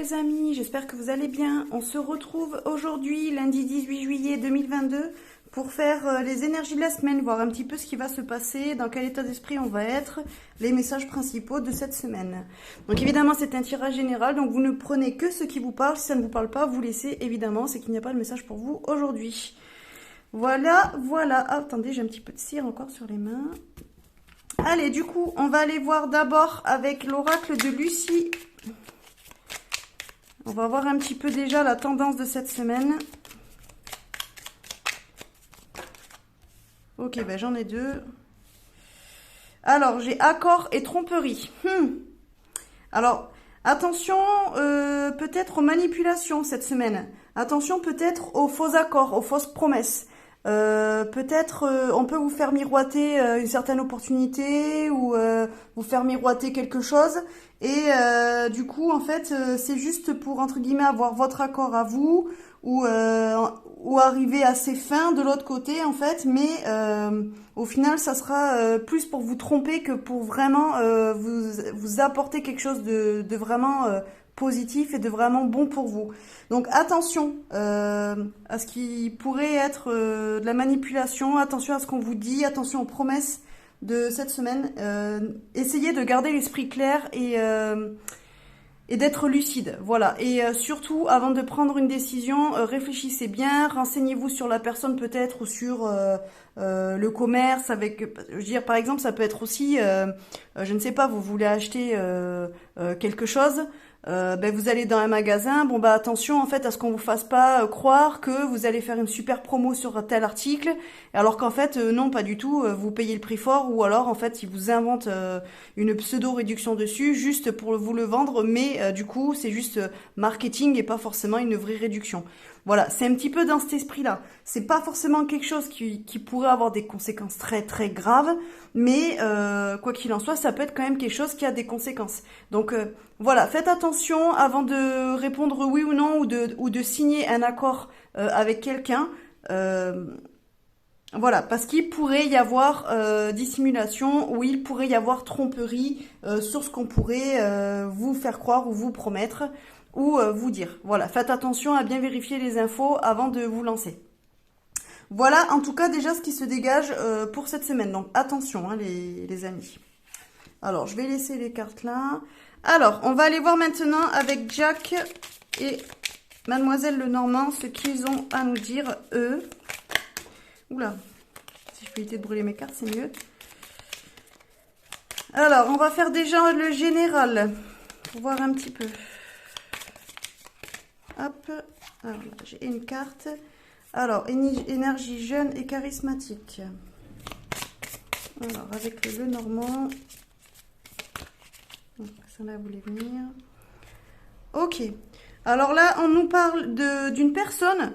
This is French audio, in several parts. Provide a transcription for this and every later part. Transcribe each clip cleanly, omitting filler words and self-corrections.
les amis, j'espère que vous allez bien. On se retrouve aujourd'hui, lundi 18 juillet 2022, pour faire les énergies de la semaine, voir un petit peu ce qui va se passer, dans quel état d'esprit on va être, les messages principaux de cette semaine. Donc évidemment, c'est un tirage général, donc vous ne prenez que ce qui vous parle. Si ça ne vous parle pas, vous laissez évidemment, c'est qu'il n'y a pas de message pour vous aujourd'hui. Voilà, voilà. Ah, attendez, j'ai un petit peu de cire encore sur les mains. Allez, du coup, on va aller voir d'abord avec l'oracle de Lucie. On va voir un petit peu déjà la tendance de cette semaine. Ok, ben j'en ai deux. Alors, j'ai accord et tromperie. Alors, attention peut-être aux manipulations cette semaine. Attention peut-être aux faux accords, aux fausses promesses. Peut-être on peut vous faire miroiter une certaine opportunité ou vous faire miroiter quelque chose et du coup en fait c'est juste pour entre guillemets avoir votre accord à vous ou arriver à ses fins de l'autre côté en fait, mais au final ça sera plus pour vous tromper que pour vraiment vous apporter quelque chose de vraiment positif et de vraiment bon pour vous. Donc attention à ce qui pourrait être de la manipulation, attention à ce qu'on vous dit, attention aux promesses de cette semaine. Essayez de garder l'esprit clair et d'être lucide, voilà. Et surtout, avant de prendre une décision, réfléchissez bien, renseignez-vous sur la personne peut-être ou sur le commerce. Avec, je veux dire, par exemple, ça peut être aussi, je ne sais pas, vous voulez acheter quelque chose. Ben vous allez dans un magasin, bon bah attention en fait à ce qu'on vous fasse pas croire que vous allez faire une super promo sur tel article, alors qu'en fait non pas du tout, vous payez le prix fort ou alors en fait ils vous inventent une pseudo réduction dessus juste pour vous le vendre, mais du coup c'est juste marketing et pas forcément une vraie réduction. Voilà, c'est un petit peu dans cet esprit-là. C'est pas forcément quelque chose qui pourrait avoir des conséquences très très graves, mais quoi qu'il en soit, ça peut être quand même quelque chose qui a des conséquences. Donc voilà, faites attention avant de répondre oui ou non ou de signer un accord avec quelqu'un. Voilà, parce qu'il pourrait y avoir dissimulation ou il pourrait y avoir tromperie sur ce qu'on pourrait vous faire croire ou vous promettre ou vous dire. Voilà, faites attention à bien vérifier les infos avant de vous lancer. Voilà, en tout cas, déjà ce qui se dégage pour cette semaine. Donc, attention, hein, les amis. Alors, je vais laisser les cartes là. Alors, on va aller voir maintenant avec Jack et Mademoiselle Lenormand ce qu'ils ont à nous dire, eux. Oula, si je peux éviter de brûler mes cartes, c'est mieux. Alors, on va faire déjà le général pour voir un petit peu. Hop, alors j'ai une carte. Alors, énergie jeune et charismatique. Alors, avec le Lenormand. Ça là voulait venir. Ok. Alors là, on nous parle d'une personne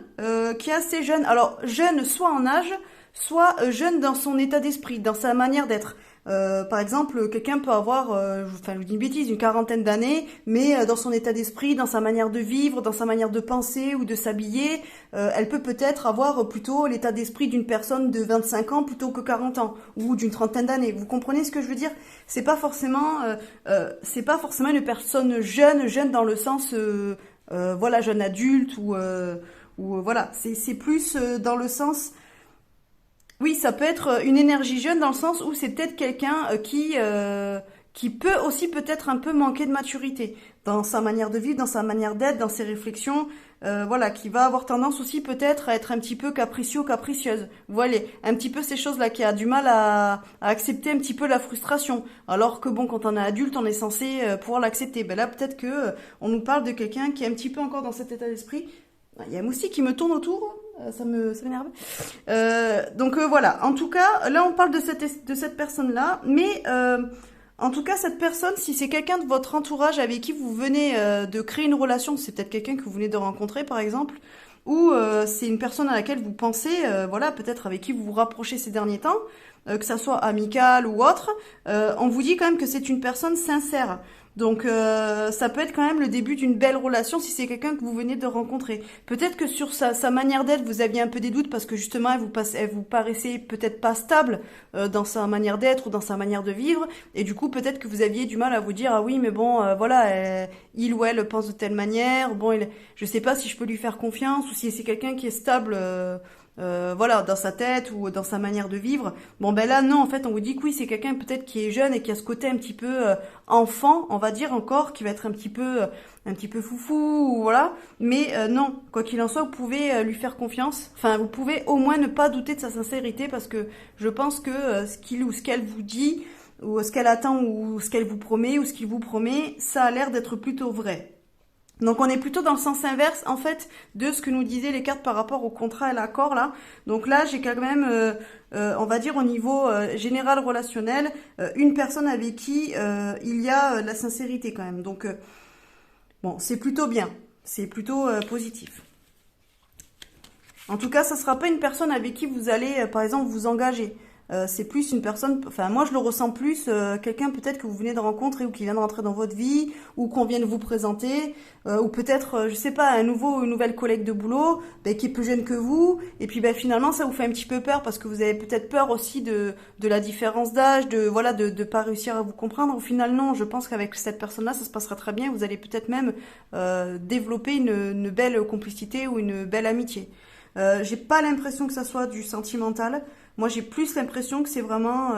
qui est assez jeune. Alors, jeune soit en âge, soit jeune dans son état d'esprit, dans sa manière d'être. Par exemple, quelqu'un peut avoir, je vous dis une bêtise, une quarantaine d'années, mais dans son état d'esprit, dans sa manière de vivre, dans sa manière de penser ou de s'habiller, elle peut peut-être avoir plutôt l'état d'esprit d'une personne de 25 ans plutôt que 40 ans, ou d'une trentaine d'années. Vous comprenez ce que je veux dire? C'est pas forcément une personne jeune dans le sens, voilà, jeune adulte ou voilà, c'est plus dans le sens. Oui, ça peut être une énergie jeune dans le sens où c'est peut-être quelqu'un qui peut aussi peut-être un peu manquer de maturité dans sa manière de vivre, dans sa manière d'être, dans ses réflexions, voilà, qui va avoir tendance aussi peut-être à être un petit peu capricieux ou capricieuse. Voilà, un petit peu ces choses-là, qui a du mal à accepter un petit peu la frustration. Alors que bon, quand on est adulte, on est censé pouvoir l'accepter. Ben là, peut-être que on nous parle de quelqu'un qui est un petit peu encore dans cet état d'esprit. Il y a un moustique qui me tourne autour. Ça m'énerve. Donc voilà. En tout cas, là on parle de cette personne-là, mais en tout cas cette personne, si c'est quelqu'un de votre entourage avec qui vous venez de créer une relation, c'est peut-être quelqu'un que vous venez de rencontrer par exemple, ou c'est une personne à laquelle vous pensez, voilà, peut-être avec qui vous vous rapprochez ces derniers temps. que ça soit amical ou autre, on vous dit quand même que c'est une personne sincère. Donc ça peut être quand même le début d'une belle relation si c'est quelqu'un que vous venez de rencontrer. Peut-être que sur sa manière d'être, vous aviez un peu des doutes parce que justement elle vous paraissait peut-être pas stable dans sa manière d'être ou dans sa manière de vivre. Et du coup peut-être que vous aviez du mal à vous dire ah oui mais bon voilà il ou elle pense de telle manière. Bon je sais pas si je peux lui faire confiance ou si c'est quelqu'un qui est stable. Voilà, dans sa tête ou dans sa manière de vivre. Bon ben là non, en fait on vous dit que oui c'est quelqu'un peut-être qui est jeune et qui a ce côté un petit peu enfant, on va dire encore, qui va être un petit peu foufou, ou voilà. Mais non, quoi qu'il en soit, vous pouvez lui faire confiance. Enfin, vous pouvez au moins ne pas douter de sa sincérité parce que je pense que ce qu'il ou ce qu'elle vous dit ou ce qu'elle attend ou ce qu'elle vous promet ou ce qu'il vous promet, ça a l'air d'être plutôt vrai. Donc on est plutôt dans le sens inverse en fait de ce que nous disaient les cartes par rapport au contrat et l'accord là. Donc là j'ai quand même, on va dire au niveau général relationnel, une personne avec qui il y a la sincérité quand même. Donc bon c'est plutôt bien, c'est plutôt positif. En tout cas ça sera pas une personne avec qui vous allez par exemple vous engager. C'est plus une personne, enfin moi je le ressens plus, quelqu'un peut-être que vous venez de rencontrer ou qui vient de rentrer dans votre vie ou qu'on vient de vous présenter, ou peut-être, je sais pas, une nouvelle collègue de boulot qui est plus jeune que vous et puis finalement ça vous fait un petit peu peur parce que vous avez peut-être peur aussi de la différence d'âge, de pas réussir à vous comprendre. Au final non, je pense qu'avec cette personne-là ça se passera très bien, vous allez peut-être même développer une belle complicité ou une belle amitié. J'ai pas l'impression que ça soit du sentimental. Moi, j'ai plus l'impression que c'est vraiment,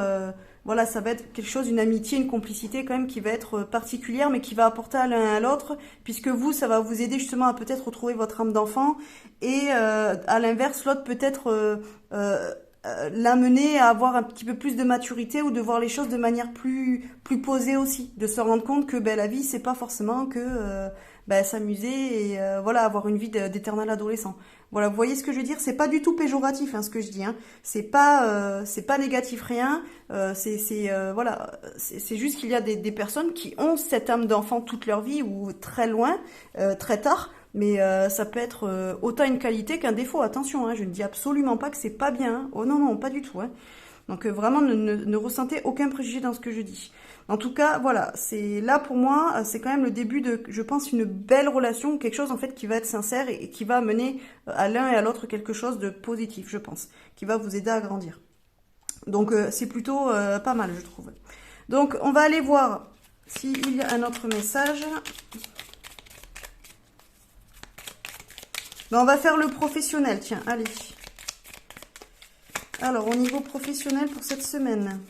voilà, ça va être quelque chose, une amitié, une complicité quand même qui va être particulière, mais qui va apporter à l'un et à l'autre, puisque vous, ça va vous aider justement à peut-être retrouver votre âme d'enfant, et à l'inverse, l'autre peut-être l'amener à avoir un petit peu plus de maturité ou de voir les choses de manière plus posée aussi, de se rendre compte que la vie, c'est pas forcément que s'amuser et voilà avoir une vie d'éternel adolescent. Voilà, vous voyez ce que je veux dire, c'est pas du tout péjoratif ce que je dis, hein. C'est pas négatif rien, voilà, c'est juste qu'il y a des personnes qui ont cette âme d'enfant toute leur vie ou très loin, très tard, mais ça peut être autant une qualité qu'un défaut. Attention, hein, je ne dis absolument pas que c'est pas bien, hein. Oh non non, pas du tout, hein. Donc vraiment ne ressentez aucun préjugé dans ce que je dis. En tout cas, voilà, c'est là pour moi, c'est quand même le début de, je pense, une belle relation, quelque chose en fait qui va être sincère et qui va amener à l'un et à l'autre quelque chose de positif, je pense, qui va vous aider à grandir. Donc c'est plutôt pas mal, je trouve. Donc on va aller voir s'il y a un autre message. On va faire le professionnel, tiens, allez. Alors, au niveau professionnel pour cette semaine.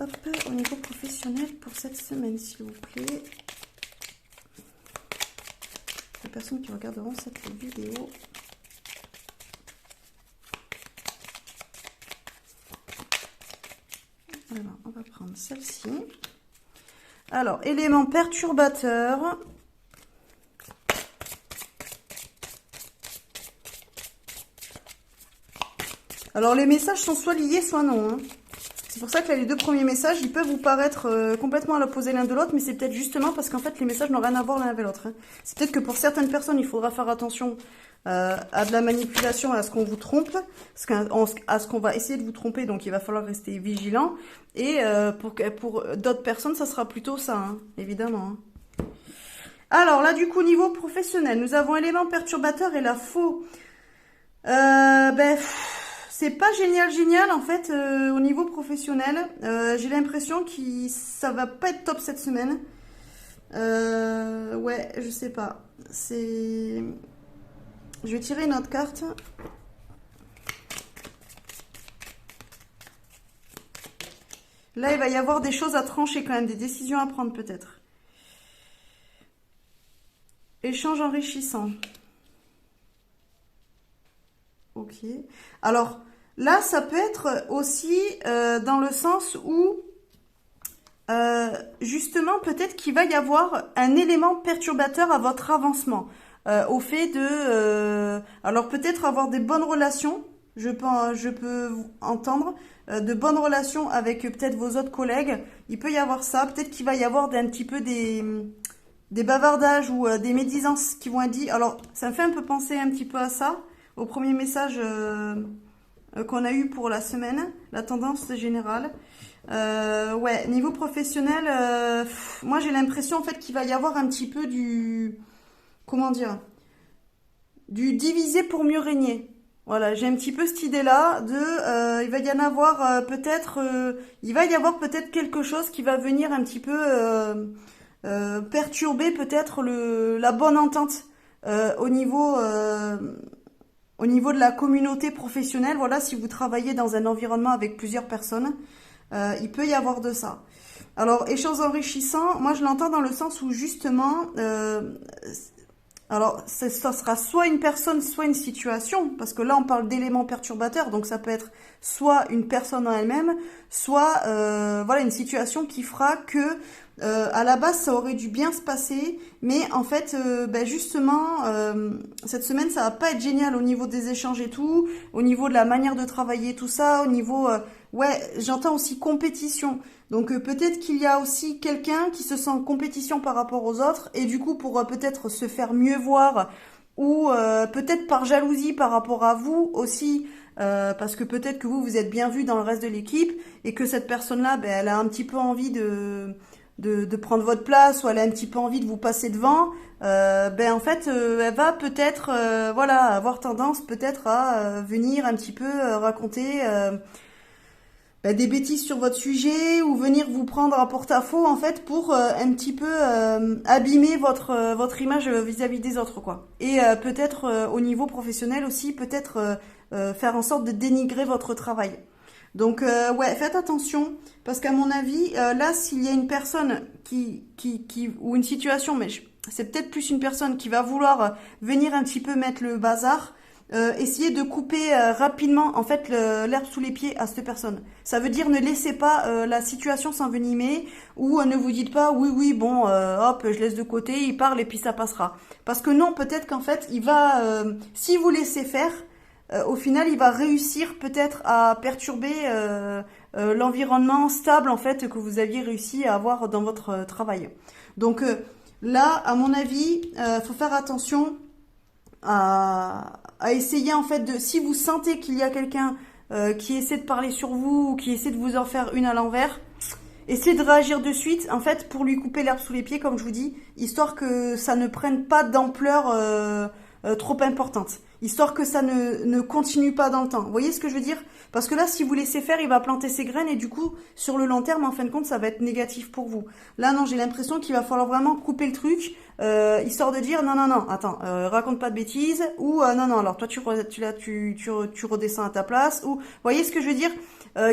Hop, au niveau professionnel pour cette semaine, s'il vous plaît. Les personnes qui regarderont cette vidéo. Alors, on va prendre celle-ci. Alors, élément perturbateur. Alors, les messages sont soit liés, soit non, hein. C'est pour ça que là, les deux premiers messages, ils peuvent vous paraître complètement à l'opposé l'un de l'autre, mais c'est peut-être justement parce qu'en fait, les messages n'ont rien à voir l'un avec l'autre, hein. C'est peut-être que pour certaines personnes, il faudra faire attention à de la manipulation, à ce qu'on vous trompe, à ce qu'on va essayer de vous tromper, donc il va falloir rester vigilant. Et pour d'autres personnes, ça sera plutôt ça, hein, évidemment, hein. Alors là, du coup, niveau professionnel, nous avons élément perturbateur et la faux. C'est pas génial en fait au niveau professionnel. J'ai l'impression que ça va pas être top cette semaine. Ouais, je sais pas. Je vais tirer une autre carte. Là, il va y avoir des choses à trancher quand même, des décisions à prendre peut-être. Échange enrichissant. Ok. Alors, là, ça peut être aussi dans le sens où, justement, peut-être qu'il va y avoir un élément perturbateur à votre avancement. Au fait de... alors, peut-être avoir des bonnes relations, je peux entendre, de bonnes relations avec peut-être vos autres collègues. Il peut y avoir ça. Peut-être qu'il va y avoir un petit peu des... des bavardages ou des médisances qui vont être dit. Alors, ça me fait un peu penser un petit peu à ça, au premier message qu'on a eu pour la semaine, la tendance générale. Ouais, niveau professionnel, moi j'ai l'impression en fait qu'il va y avoir un petit peu du, comment dire, du diviser pour mieux régner. Voilà, j'ai un petit peu cette idée-là de, il va y en avoir peut-être, il va y avoir peut-être quelque chose qui va venir un petit peu perturber peut-être la bonne entente au niveau de la communauté professionnelle. Voilà, si vous travaillez dans un environnement avec plusieurs personnes, il peut y avoir de ça. Alors, échange enrichissant, moi je l'entends dans le sens où justement, alors ça sera soit une personne, soit une situation, parce que là on parle d'éléments perturbateurs, donc ça peut être soit une personne en elle-même, soit voilà une situation qui fera que à la base ça aurait dû bien se passer, mais en fait ben justement cette semaine ça va pas être génial au niveau des échanges et tout, au niveau de la manière de travailler tout ça, au niveau ouais j'entends aussi compétition. Donc peut-être qu'il y a aussi quelqu'un qui se sent en compétition par rapport aux autres et du coup pour peut-être se faire mieux voir ou peut-être par jalousie par rapport à vous aussi parce que peut-être que vous êtes bien vu dans le reste de l'équipe et que cette personne-là ben, elle a un petit peu envie de prendre votre place ou elle a un petit peu envie de vous passer devant, ben en fait elle va peut-être voilà avoir tendance peut-être à venir un petit peu raconter des bêtises sur votre sujet ou venir vous prendre à porte-à-faux en fait pour un petit peu abîmer votre image vis-à-vis des autres quoi. Et peut-être au niveau professionnel aussi peut-être faire en sorte de dénigrer votre travail. Donc ouais, faites attention parce qu'à mon avis là s'il y a une personne qui ou une situation mais c'est peut-être plus une personne qui va vouloir venir un petit peu mettre le bazar. Essayez de couper rapidement en fait l'herbe sous les pieds à cette personne. Ça veut dire ne laissez pas la situation s'envenimer ou ne vous dites pas oui bon hop je laisse de côté, il parle et puis ça passera. Parce que non, peut-être qu'en fait il va si vous laissez faire au final il va réussir peut-être à perturber l'environnement stable en fait que vous aviez réussi à avoir dans votre travail. Donc là à mon avis faut faire attention à essayer en fait de si vous sentez qu'il y a quelqu'un qui essaie de parler sur vous ou qui essaie de vous en faire une à l'envers, essayez de réagir de suite en fait pour lui couper l'herbe sous les pieds comme je vous dis, histoire que ça ne prenne pas d'ampleur trop importante, histoire que ça ne continue pas dans le temps. Vous voyez ce que je veux dire? Parce que là, si vous laissez faire, il va planter ses graines et du coup, sur le long terme, en fin de compte, ça va être négatif pour vous. Là, non, j'ai l'impression qu'il va falloir vraiment couper le truc, histoire de dire non, attends, raconte pas de bêtises, ou non, alors toi tu redescends à ta place, ou vous voyez ce que je veux dire?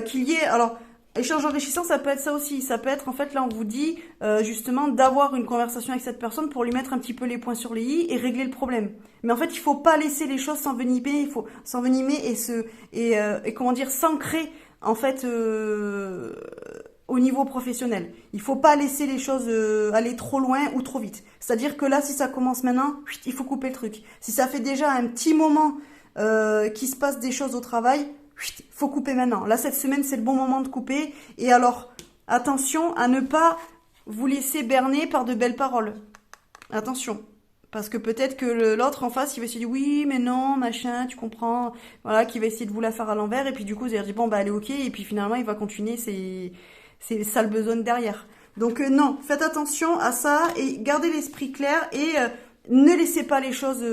Qu'il y ait, alors. Échange enrichissant, ça peut être ça aussi. Ça peut être, en fait, là, on vous dit, justement, d'avoir une conversation avec cette personne pour lui mettre un petit peu les points sur les i et régler le problème. Mais en fait, il faut pas laisser les choses s'envenimer, il faut s'envenimer et comment dire, s'ancrer, en fait, au niveau professionnel. Il faut pas laisser les choses aller trop loin ou trop vite. C'est-à-dire que là, si ça commence maintenant, il faut couper le truc. Si ça fait déjà un petit moment qu'il se passe des choses au travail, faut couper maintenant. Là, cette semaine, c'est le bon moment de couper. Et alors, attention à ne pas vous laisser berner par de belles paroles. Attention. Parce que peut-être que l'autre en face, il va se dire oui, mais non, machin, tu comprends. Voilà, qui va essayer de vous la faire à l'envers. Et puis du coup, vous allez dire bon, bah, allez, ok. Et puis finalement, il va continuer ses sales besognes derrière. Donc non, faites attention à ça et gardez l'esprit clair et ne laissez pas les choses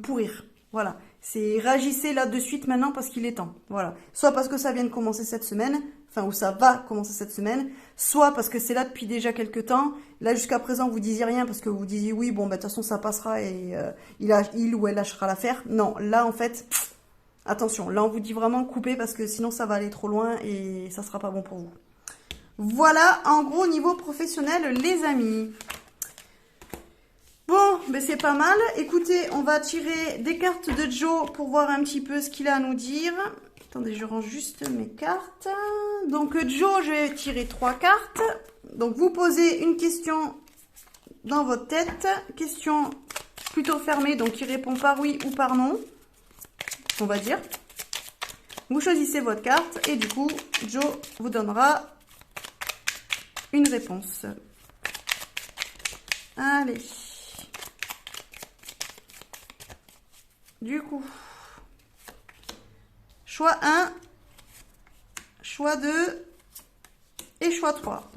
pourrir. Voilà. C'est réagissez là de suite maintenant parce qu'il est temps. Voilà. Soit parce que ça vient de commencer cette semaine, enfin, ou ça va commencer cette semaine, soit parce que c'est là depuis déjà quelques temps. Là, jusqu'à présent, vous disiez rien parce que vous disiez oui, bon, bah, de toute façon, ça passera et il ou elle lâchera l'affaire. Non, là, en fait, attention. Là, on vous dit vraiment couper parce que sinon, ça va aller trop loin et ça sera pas bon pour vous. Voilà, en gros, niveau professionnel, les amis. Bon, ben c'est pas mal. Écoutez, on va tirer des cartes de Joe pour voir un petit peu ce qu'il a à nous dire. Attendez, je range juste mes cartes. Donc Joe, je vais tirer 3 cartes. Donc vous posez une question dans votre tête. Question plutôt fermée, donc qui répond par oui ou par non. On va dire. Vous choisissez votre carte et du coup, Joe vous donnera une réponse. Allez. Du coup, choix 1, choix 2 et choix 3.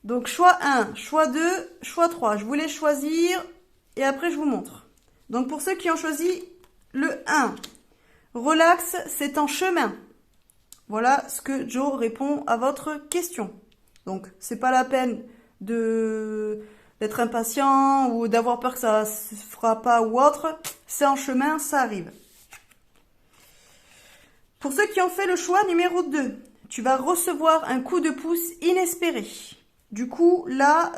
Donc, choix 1, choix 2, choix 3. Je vous laisse choisir et après, je vous montre. Donc, pour ceux qui ont choisi le 1, relax, c'est en chemin. Voilà ce que Joe répond à votre question. Donc, c'est pas la peine d'être impatient ou d'avoir peur que ça se fera pas ou autre. C'est en chemin, ça arrive. Pour ceux qui ont fait le choix numéro 2, tu vas recevoir un coup de pouce inespéré. Du coup, là,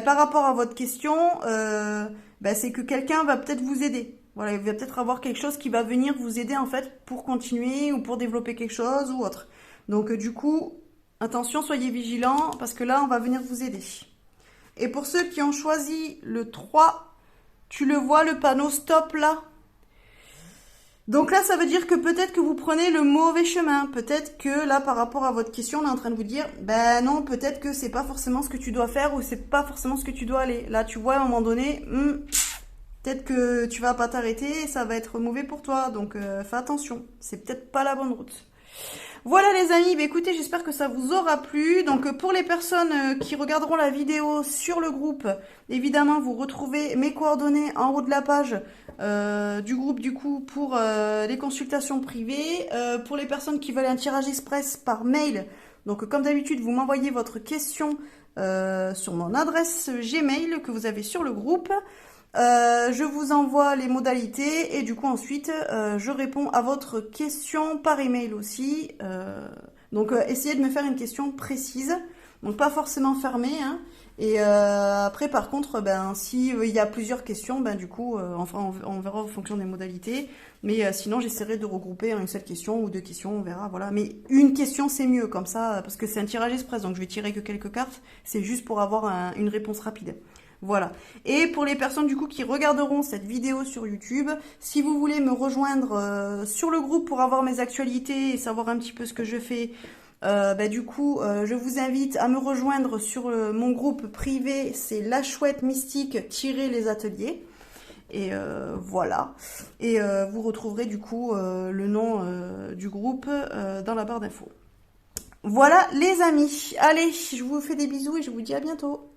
par rapport à votre question, c'est que quelqu'un va peut-être vous aider. Voilà, il va peut-être avoir quelque chose qui va venir vous aider en fait pour continuer ou pour développer quelque chose ou autre. Donc du coup, attention, soyez vigilants parce que là, on va venir vous aider. Et pour ceux qui ont choisi le 3, tu le vois le panneau stop là? Donc là, ça veut dire que peut-être que vous prenez le mauvais chemin. Peut-être que là, par rapport à votre question, on est en train de vous dire, ben non, peut-être que c'est pas forcément ce que tu dois faire ou c'est pas forcément ce que tu dois aller. Là, tu vois, à un moment donné, peut-être que tu vas pas t'arrêter et ça va être mauvais pour toi. Donc, fais attention. C'est peut-être pas la bonne route. Voilà les amis, écoutez, j'espère que ça vous aura plu. Donc pour les personnes qui regarderont la vidéo sur le groupe, évidemment vous retrouvez mes coordonnées en haut de la page du groupe du coup pour les consultations privées. Pour les personnes qui veulent un tirage express par mail, donc comme d'habitude vous m'envoyez votre question sur mon adresse Gmail que vous avez sur le groupe. Je vous envoie les modalités et du coup ensuite je réponds à votre question par email aussi. Donc essayez de me faire une question précise, donc pas forcément fermée. Hein. Et après par contre, si il y a plusieurs questions, du coup, on verra en fonction des modalités. Mais sinon j'essaierai de regrouper en une seule question ou deux questions, on verra. Voilà. Mais une question c'est mieux comme ça parce que c'est un tirage express, donc je vais tirer que quelques cartes. C'est juste pour avoir une réponse rapide. Voilà. Et pour les personnes du coup qui regarderont cette vidéo sur YouTube, si vous voulez me rejoindre sur le groupe pour avoir mes actualités et savoir un petit peu ce que je fais, je vous invite à me rejoindre sur mon groupe privé, c'est La Chouette Mystique les ateliers. Et voilà. Et vous retrouverez du coup le nom du groupe dans la barre d'infos. Voilà les amis. Allez, je vous fais des bisous et je vous dis à bientôt.